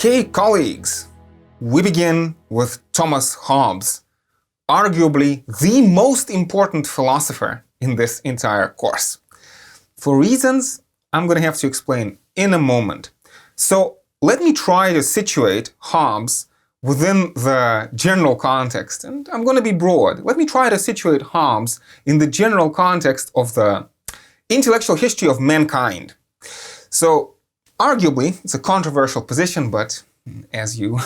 Okay, colleagues, we begin with Thomas Hobbes, arguably the most important philosopher in this entire course. For reasons I'm going to have to explain in a moment. So let me try to situate Hobbes within the general context, and I'm going to be broad. Let me try to situate Hobbes in the general context of the intellectual history of mankind. So arguably, it's a controversial position, but as you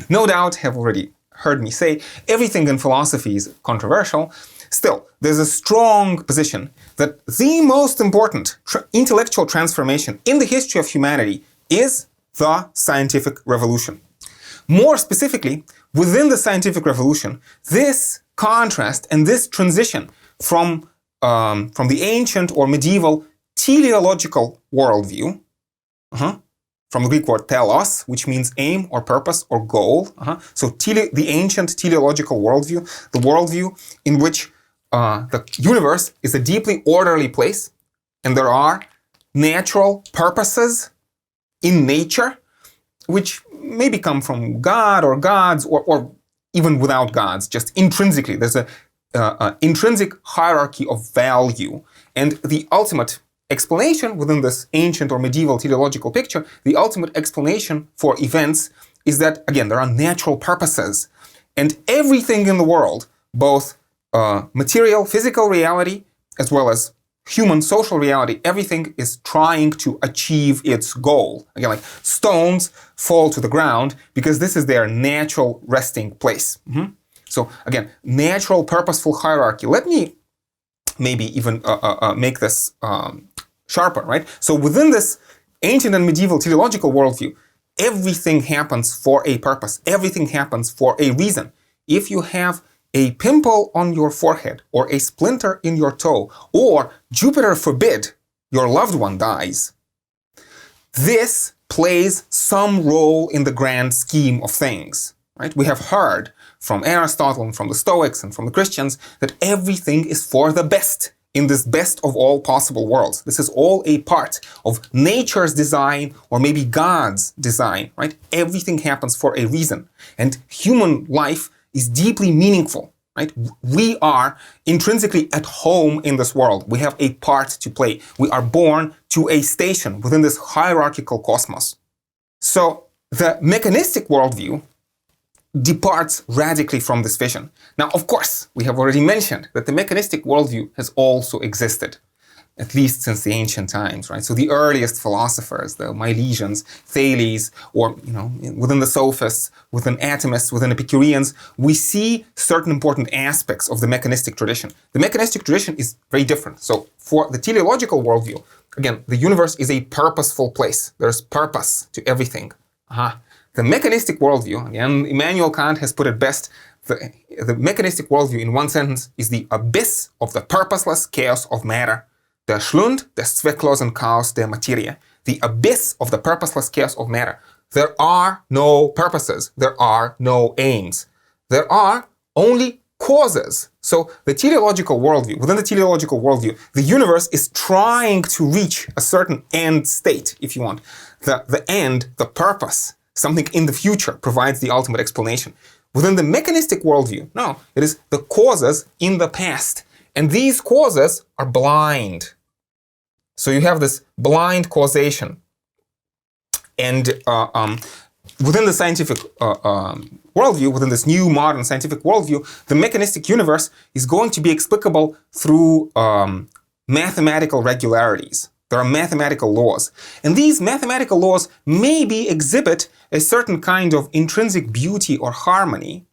no doubt have already heard me say, everything in philosophy is controversial. Still, there's a strong position that the most important intellectual transformation in the history of humanity is the scientific revolution. More specifically, within the scientific revolution, this contrast and this transition from the ancient or medieval teleological worldview, from the Greek word telos, which means aim or purpose or goal. So the ancient teleological worldview, the worldview in which the universe is a deeply orderly place and there are natural purposes in nature which maybe come from God or gods or even without gods, just intrinsically. There's an intrinsic hierarchy of value, and the ultimate explanation within this ancient or medieval teleological picture, the ultimate explanation for events is that, again, there are natural purposes. And everything in the world, both material, physical reality, as well as human social reality, everything is trying to achieve its goal. Again, like stones fall to the ground because this is their natural resting place. So again, natural purposeful hierarchy. Let me maybe even make this sharper, right? So within this ancient and medieval teleological worldview, everything happens for a purpose. Everything happens for a reason. If you have a pimple on your forehead or a splinter in your toe, or Jupiter forbid, your loved one dies, this plays some role in the grand scheme of things, right? We have heard from Aristotle and from the Stoics and from the Christians that everything is for the best in this best of all possible worlds. This is all a part of nature's design or maybe God's design, right? Everything happens for a reason. And human life is deeply meaningful, right? We are intrinsically at home in this world. We have a part to play. We are born to a station within this hierarchical cosmos. So the mechanistic worldview departs radically from this vision. Now, of course, we have already mentioned that the mechanistic worldview has also existed, at least since the ancient times, right? So the earliest philosophers, the Milesians, Thales, or, within the sophists, within atomists, within Epicureans, we see certain important aspects of the mechanistic tradition. The mechanistic tradition is very different. So for the teleological worldview, again, the universe is a purposeful place. There's purpose to everything. The mechanistic worldview, again, Immanuel Kant has put it best, the mechanistic worldview in one sentence is the abyss of the purposeless chaos of matter. Der Schlund des zwecklosen Chaos der Materie. The abyss of the purposeless chaos of matter. There are no purposes. There are no aims. There are only causes. So the teleological worldview, within the teleological worldview, the universe is trying to reach a certain end state, if you want. The end, the purpose, something in the future provides the ultimate explanation. Within the mechanistic worldview, no, it is the causes in the past. And these causes are blind. So you have this blind causation. And within the scientific worldview, within this new modern scientific worldview, the mechanistic universe is going to be explicable through mathematical regularities. There are mathematical laws. And these mathematical laws maybe exhibit a certain kind of intrinsic beauty or harmony,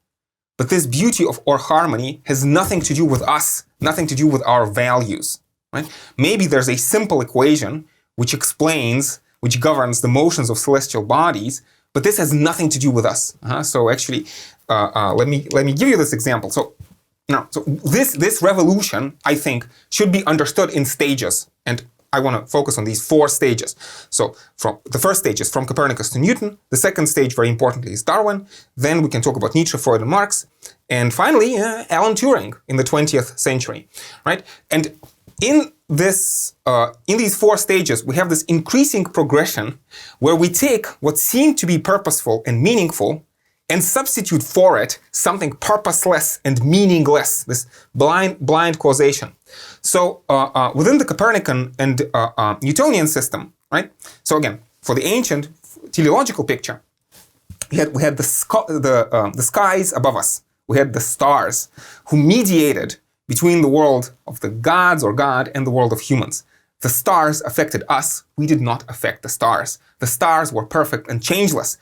but this beauty or harmony has nothing to do with us, nothing to do with our values. Right? Maybe there's a simple equation which governs the motions of celestial bodies, but this has nothing to do with us. So actually, let me give you this example. So this revolution, I think, should be understood in stages, and I want to focus on these 4 stages. So from the first stage is from Copernicus to Newton. The second stage, very importantly, is Darwin. Then we can talk about Nietzsche, Freud, and Marx. And finally, Alan Turing in the 20th century, right? And in these 4 stages, we have this increasing progression where we take what seemed to be purposeful and meaningful and substitute for it something purposeless and meaningless, this blind causation. So within the Copernican and Newtonian system, right? So again, for the ancient teleological picture, we had the skies above us. We had the stars who mediated between the world of the gods or God and the world of humans. The stars affected us. We did not affect the stars. The stars were perfect and changeless,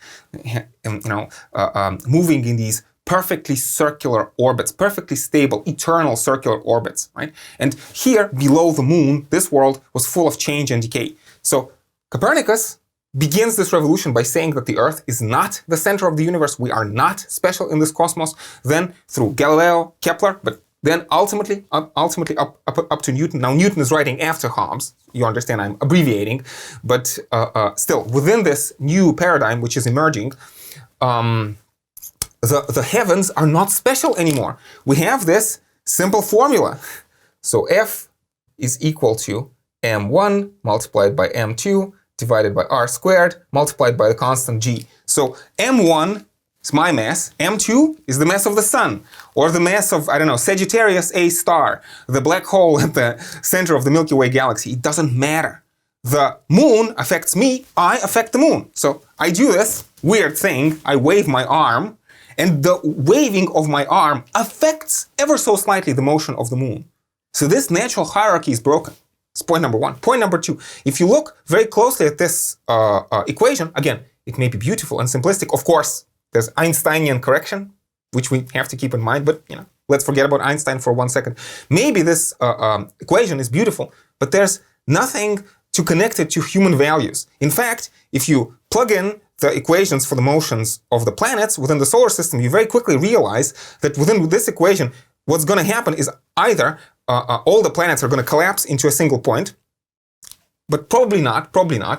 moving in these perfectly circular orbits, perfectly stable, eternal circular orbits, right? And here, below the moon, this world was full of change and decay. So Copernicus begins this revolution by saying that the Earth is not the center of the universe. We are not special in this cosmos. Then through Galileo, Kepler, but then ultimately up to Newton. Now Newton is writing after Hobbes. You understand I'm abbreviating, but still within this new paradigm which is emerging, the heavens are not special anymore. We have this simple formula. So F is equal to m1 multiplied by m2 divided by r squared multiplied by the constant g. So m1 is my mass, m2 is the mass of the sun, or the mass of, I don't know, Sagittarius A star, the black hole at the center of the Milky Way galaxy. It doesn't matter. The moon affects me, I affect the moon. So I do this weird thing, I wave my arm, and the waving of my arm affects ever so slightly the motion of the moon. So this natural hierarchy is broken. That's point number 1. Point number 2, if you look very closely at this equation, again, it may be beautiful and simplistic. Of course, there's Einsteinian correction, which we have to keep in mind, but let's forget about Einstein for 1 second. Maybe this equation is beautiful, but there's nothing to connect it to human values. In fact, if you plug in the equations for the motions of the planets within the solar system, you very quickly realize that within this equation, what's going to happen is either all the planets are going to collapse into a single point, but probably not.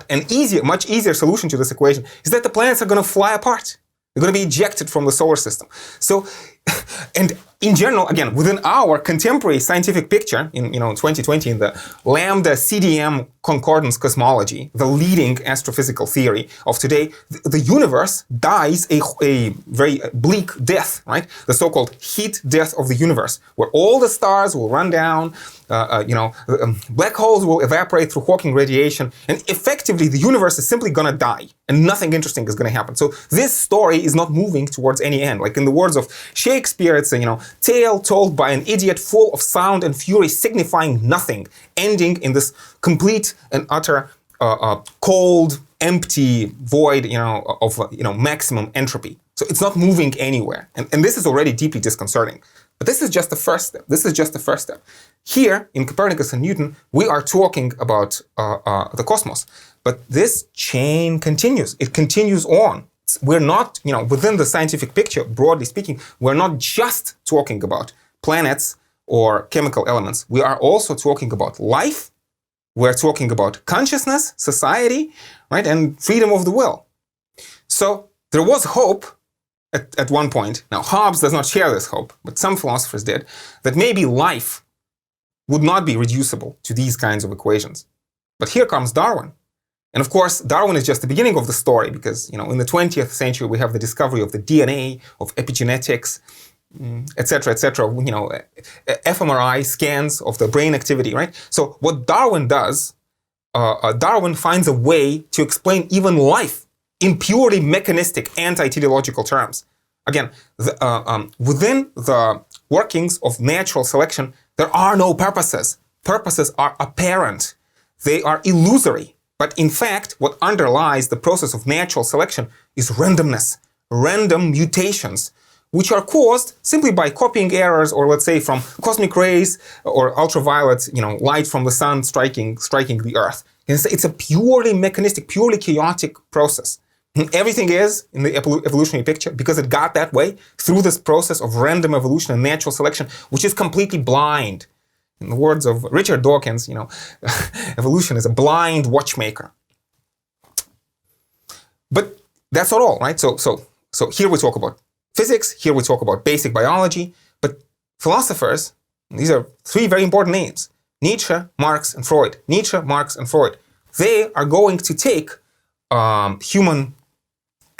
An much easier solution to this equation is that the planets are going to fly apart. They're going to be ejected from the solar system. So, and in general, again, within our contemporary scientific picture, in 2020, in the Lambda CDM concordance cosmology, the leading astrophysical theory of today, the universe dies a very bleak death, right? The so-called heat death of the universe, where all the stars will run down, black holes will evaporate through Hawking radiation, and effectively the universe is simply gonna die, and nothing interesting is gonna happen. So this story is not moving towards any end. Like in the words of Shakespeare, it's a tale told by an idiot full of sound and fury, signifying nothing, ending in this complete and utter cold, empty void, of maximum entropy. So it's not moving anywhere, and this is already deeply disconcerting. But this is just the first step. Here, in Copernicus and Newton, we are talking about the cosmos. But this chain continues. It continues on. We're not, within the scientific picture, broadly speaking, we're not just talking about planets or chemical elements. We are also talking about life. We're talking about consciousness, society, right, and freedom of the will. So there was hope at one point. Now, Hobbes does not share this hope, but some philosophers did, that maybe life would not be reducible to these kinds of equations. But here comes Darwin. And of course, Darwin is just the beginning of the story because, in the 20th century, we have the discovery of the DNA, of epigenetics, etc., fMRI scans of the brain activity, right? So what Darwin does, Darwin finds a way to explain even life in purely mechanistic, anti-teleological terms. Again, within the workings of natural selection, there are no purposes. Purposes are apparent. They are illusory. But in fact, what underlies the process of natural selection is randomness, random mutations, which are caused simply by copying errors, or let's say from cosmic rays or ultraviolet, light from the sun striking the Earth. It's a purely mechanistic, purely chaotic process. Everything is in the evolutionary picture because it got that way through this process of random evolution and natural selection, which is completely blind. In the words of Richard Dawkins, evolution is a blind watchmaker. But that's not all, right? So here we talk about physics, here we talk about basic biology, but philosophers, these are 3 very important names, Nietzsche, Marx, and Freud. Nietzsche, Marx, and Freud. They are going to take human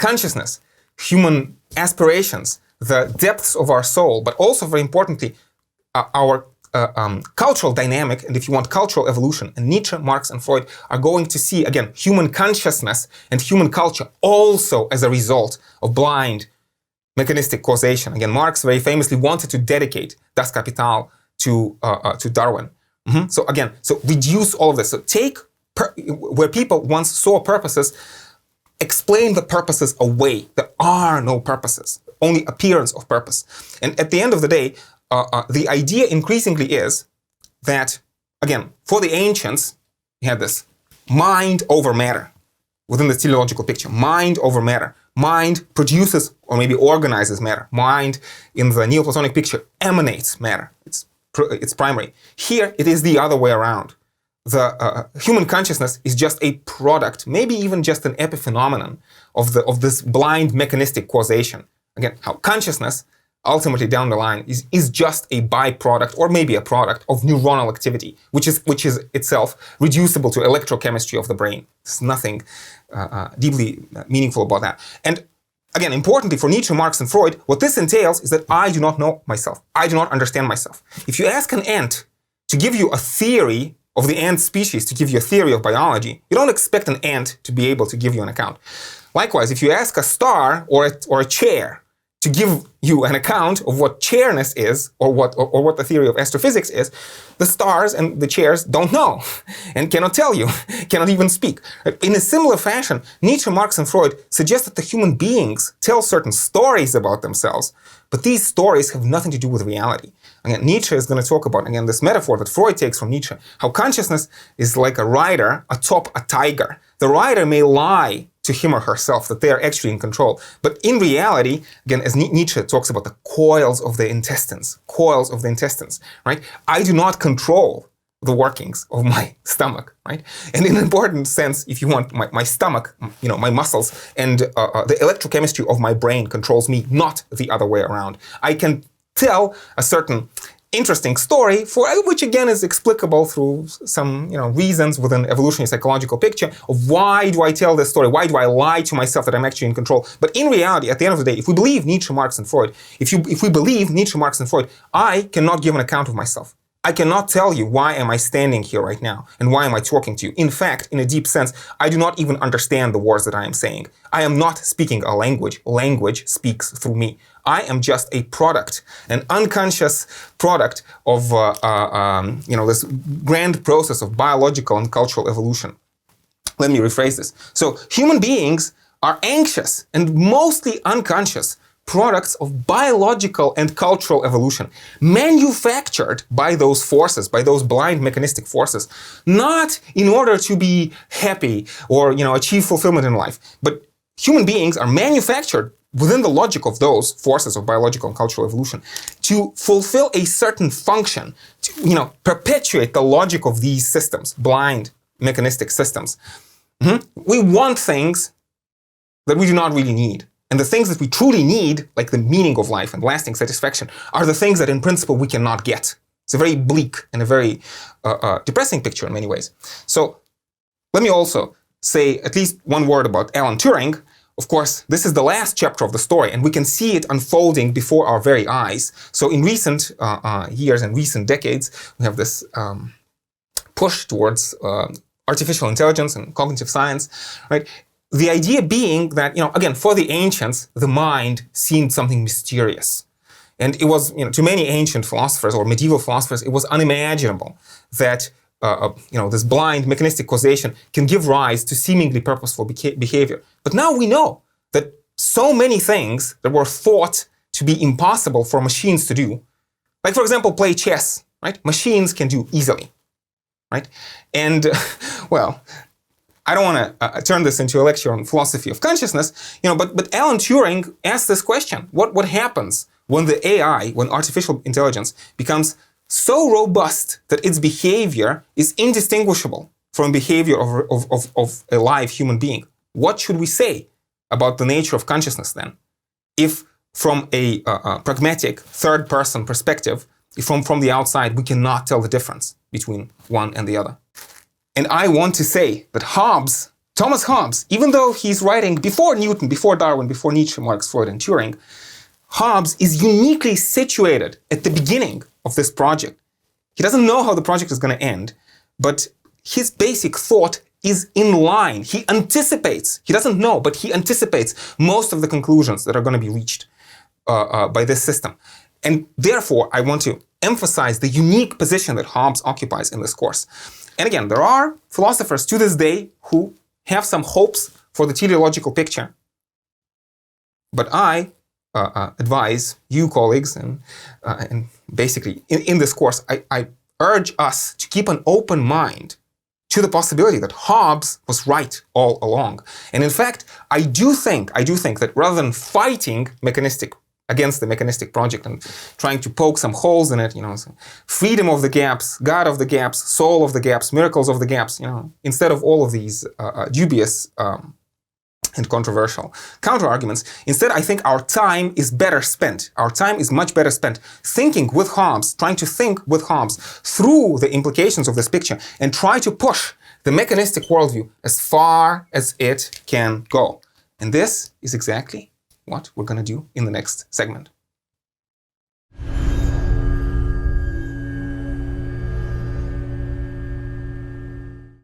consciousness, human aspirations, the depths of our soul, but also, very importantly, our cultural dynamic, and if you want, cultural evolution. And Nietzsche, Marx, and Freud are going to see, again, human consciousness and human culture also as a result of blind mechanistic causation. Again, Marx very famously wanted to dedicate Das Kapital to Darwin. So again, so reduce all of this. So take where people once saw purposes, explain the purposes away. There are no purposes, only appearance of purpose. And at the end of the day, the idea increasingly is that, again, for the ancients, you had this mind over matter within the teleological picture. Mind over matter. Mind produces or maybe organizes matter. Mind in the Neoplatonic picture emanates matter. It's primary. Here it is the other way around. The human consciousness is just a product, maybe even just an epiphenomenon of this blind mechanistic causation. Again, how consciousness ultimately down the line is just a byproduct or maybe a product of neuronal activity, which is itself reducible to electrochemistry of the brain. There's nothing deeply meaningful about that. And again, importantly for Nietzsche, Marx, and Freud, what this entails is that I do not know myself. I do not understand myself. If you ask an ant to give you a theory of the ant species, to give you a theory of biology, you don't expect an ant to be able to give you an account. Likewise, if you ask a star or a chair to give you an account of what chairness is or what the theory of astrophysics is, the stars and the chairs don't know and cannot tell you, cannot even speak. In a similar fashion, Nietzsche, Marx, and Freud suggest that the human beings tell certain stories about themselves, but these stories have nothing to do with reality. Again, Nietzsche is going to talk about, again, this metaphor that Freud takes from Nietzsche, how consciousness is like a rider atop a tiger. The rider may lie to him or herself that they are actually in control. But in reality, again, as Nietzsche talks about the coils of the intestines, right? I do not control the workings of my stomach, right? And in an important sense, if you want, my stomach, my muscles, and the electrochemistry of my brain controls me, not the other way around. I can tell a certain interesting story, for which again is explicable through some reasons within evolutionary psychological picture of why do I tell this story, why do I lie to myself that I'm actually in control. But in reality, at the end of the day, if we believe Nietzsche, Marx, and Freud, if we believe Nietzsche, Marx, and Freud, I cannot give an account of myself. I cannot tell you why am I standing here right now and why am I talking to you. In fact, in a deep sense, I do not even understand the words that I am saying. I am not speaking a language. Language speaks through me. I am just a product, an unconscious product of this grand process of biological and cultural evolution. Let me rephrase this. So human beings are anxious and mostly unconscious products of biological and cultural evolution, manufactured by those forces, by those blind mechanistic forces, not in order to be happy or achieve fulfillment in life, but human beings are manufactured within the logic of those forces of biological and cultural evolution to fulfill a certain function, to perpetuate the logic of these systems, blind mechanistic systems. We want things that we do not really need. And the things that we truly need, like the meaning of life and lasting satisfaction, are the things that in principle we cannot get. It's a very bleak and a very depressing picture in many ways. So let me also say at least one word about Alan Turing. Of course, this is the last chapter of the story, and we can see it unfolding before our very eyes. So in recent years and recent decades, we have this push towards artificial intelligence and cognitive science, right? The idea being that, again, for the ancients, the mind seemed something mysterious. And it was, to many ancient philosophers or medieval philosophers, it was unimaginable that, this blind mechanistic causation can give rise to seemingly purposeful behavior. But now we know that so many things that were thought to be impossible for machines to do, like, for example, play chess, right? Machines can do easily, right? And, well, I don't want to turn this into a lecture on philosophy of consciousness, but Alan Turing asked this question. What happens when the AI, when artificial intelligence becomes so robust that its behavior is indistinguishable from behavior of a live human being? What should we say about the nature of consciousness then? If from a pragmatic third-person perspective, From the outside, we cannot tell the difference between one and the other. And I want to say that Hobbes, Thomas Hobbes, even though he's writing before Newton, before Darwin, before Nietzsche, Marx, Freud, and Turing, Hobbes is uniquely situated at the beginning of this project. He doesn't know how the project is going to end, but his basic thought is in line. He anticipates, he doesn't know, but he anticipates most of the conclusions that are going to be reached by this system. And therefore, I want to emphasize the unique position that Hobbes occupies in this course. And again, there are philosophers to this day who have some hopes for the teleological picture. But I advise you, colleagues, and basically in this course, I urge us to keep an open mind to the possibility that Hobbes was right all along. And in fact, I do think that rather than fighting against the mechanistic project and trying to poke some holes in it, freedom of the gaps, God of the gaps, soul of the gaps, miracles of the gaps, instead of all of these dubious and controversial counter-arguments, instead I think our time is better spent. Our time is much better spent thinking with Hobbes, trying to think with Hobbes through the implications of this picture and try to push the mechanistic worldview as far as it can go. And this is exactly what we're going to do in the next segment.